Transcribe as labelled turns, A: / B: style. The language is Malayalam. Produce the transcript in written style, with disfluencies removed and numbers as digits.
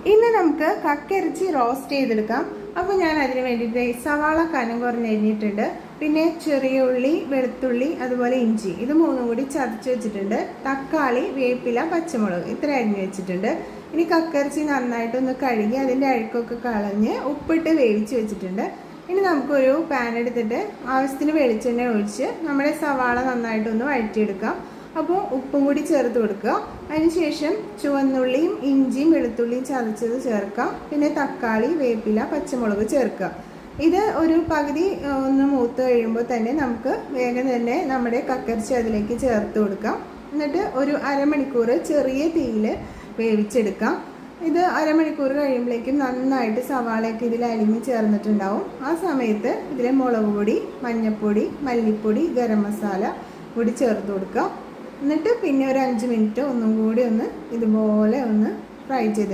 A: ഇന്ന് നമുക്ക് കക്കിറച്ചി റോസ്റ്റ് ചെയ്തെടുക്കാം. അപ്പോൾ ഞാൻ അതിന് വേണ്ടിയിട്ട് സവാള കനം കുറഞ്ഞ് അരിഞ്ഞിട്ടുണ്ട്, പിന്നെ ചെറിയ ഉള്ളി, വെളുത്തുള്ളി, അതുപോലെ ഇഞ്ചി, ഇത് മൂന്നും കൂടി ചതച്ച് വെച്ചിട്ടുണ്ട്. തക്കാളി, വേപ്പില, പച്ചമുളക് ഇത്ര അരിഞ്ഞ് വെച്ചിട്ടുണ്ട്. ഇനി കക്കിറച്ചി നന്നായിട്ടൊന്ന് കഴുകി അതിൻ്റെ അഴുക്കൊക്കെ കളഞ്ഞ് ഉപ്പിട്ട് വേവിച്ച് വെച്ചിട്ടുണ്ട്. ഇനി നമുക്കൊരു പാൻ എടുത്തിട്ട് ആവശ്യത്തിന് വെളിച്ചെണ്ണ ഒഴിച്ച് നമ്മുടെ സവാള നന്നായിട്ടൊന്ന് വഴറ്റിയെടുക്കാം. അപ്പോൾ ഉപ്പും കൂടി ചേർത്ത് കൊടുക്കുക. അതിനുശേഷം ചുവന്നുള്ളിയും ഇഞ്ചിയും വെളുത്തുള്ളിയും ചതച്ചത് ചേർക്കാം. പിന്നെ തക്കാളി, വേപ്പില, പച്ചമുളക് ചേർക്കുക. ഇത് ഒരു പകുതി ഒന്ന് മൂത്ത് കഴിയുമ്പോൾ തന്നെ നമുക്ക് വേഗം തന്നെ നമ്മുടെ കക്കിറച്ചി അതിലേക്ക് ചേർത്ത് കൊടുക്കാം. എന്നിട്ട് ഒരു അരമണിക്കൂർ ചെറിയ തീയിൽ വേവിച്ചെടുക്കാം. ഇത് അരമണിക്കൂർ കഴിയുമ്പോഴേക്കും നന്നായിട്ട് സവാളയൊക്കെ ഇതിൽ അലിഞ്ഞ് ചേർന്നിട്ടുണ്ടാവും. ആ സമയത്ത് ഇതിൽ മുളക് പൊടി, മഞ്ഞൾപ്പൊടി, മല്ലിപ്പൊടി, ഗരം മസാല കൂടി ചേർത്ത് കൊടുക്കുക. എന്നിട്ട് പിന്നെ ഒരു 5 മിനിറ്റ് ഒന്നും കൂടി ഒന്ന് ഇതുപോലെ ഒന്ന് ഫ്രൈ ചെയ്തെടുക്കുക.